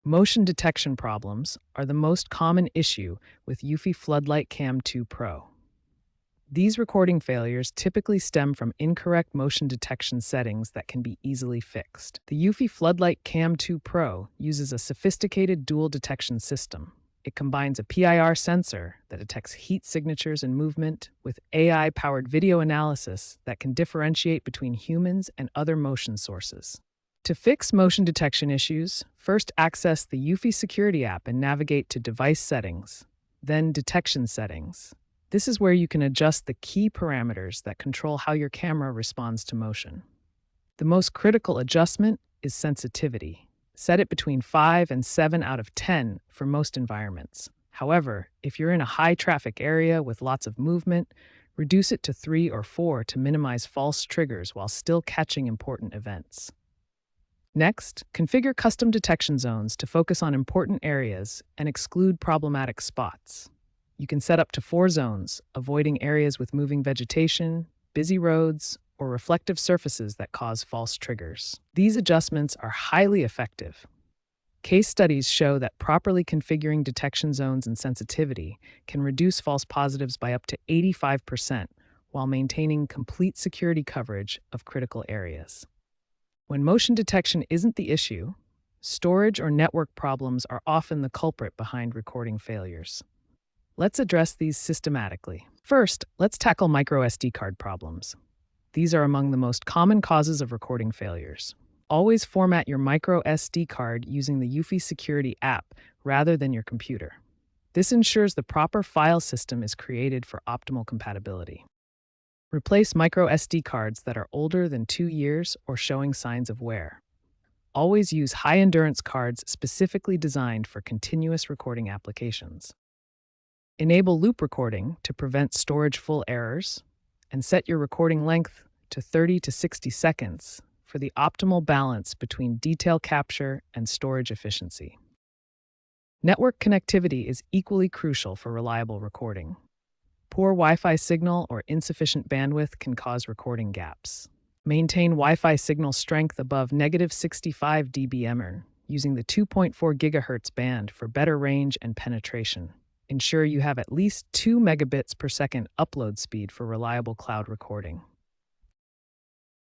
Motion detection problems are the most common issue with Eufy Floodlight Cam 2 Pro. These recording failures typically stem from incorrect motion detection settings that can be easily fixed. The Eufy Floodlight Cam 2 Pro uses a sophisticated dual detection system. It combines a PIR sensor that detects heat signatures and movement with AI-powered video analysis that can differentiate between humans and other motion sources. To fix motion detection issues, first access the Eufy Security app and navigate to Device Settings, then Detection Settings. This is where you can adjust the key parameters that control how your camera responds to motion. The most critical adjustment is sensitivity. Set it between 5 and 7 out of 10 for most environments. However, if you're in a high-traffic area with lots of movement, reduce it to 3 or 4 to minimize false triggers while still catching important events. Next, configure custom detection zones to focus on important areas and exclude problematic spots. You can set up to 4 zones, avoiding areas with moving vegetation, busy roads, or reflective surfaces that cause false triggers. These adjustments are highly effective. Case studies show that properly configuring detection zones and sensitivity can reduce false positives by up to 85% while maintaining complete security coverage of critical areas. When motion detection isn't the issue, storage or network problems are often the culprit behind recording failures. Let's address these systematically. First, let's tackle microSD card problems. These are among the most common causes of recording failures. Always format your microSD card using the Eufy Security app rather than your computer. This ensures the proper file system is created for optimal compatibility. Replace microSD cards that are older than 2 years or showing signs of wear. Always use high-endurance cards specifically designed for continuous recording applications. Enable loop recording to prevent storage full errors, and set your recording length to 30 to 60 seconds for the optimal balance between detail capture and storage efficiency. Network connectivity is equally crucial for reliable recording. Poor Wi-Fi signal or insufficient bandwidth can cause recording gaps. Maintain Wi-Fi signal strength above -65 dBm using the 2.4 GHz band for better range and penetration. Ensure you have at least 2 megabits per second upload speed for reliable cloud recording.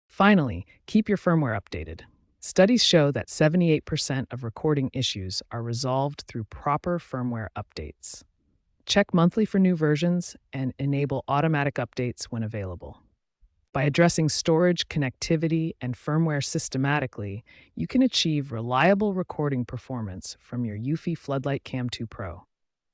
Finally, keep your firmware updated. Studies show that 78% of recording issues are resolved through proper firmware updates. Check monthly for new versions and enable automatic updates when available. By addressing storage, connectivity, and firmware systematically, you can achieve reliable recording performance from your Eufy Floodlight Cam 2 Pro.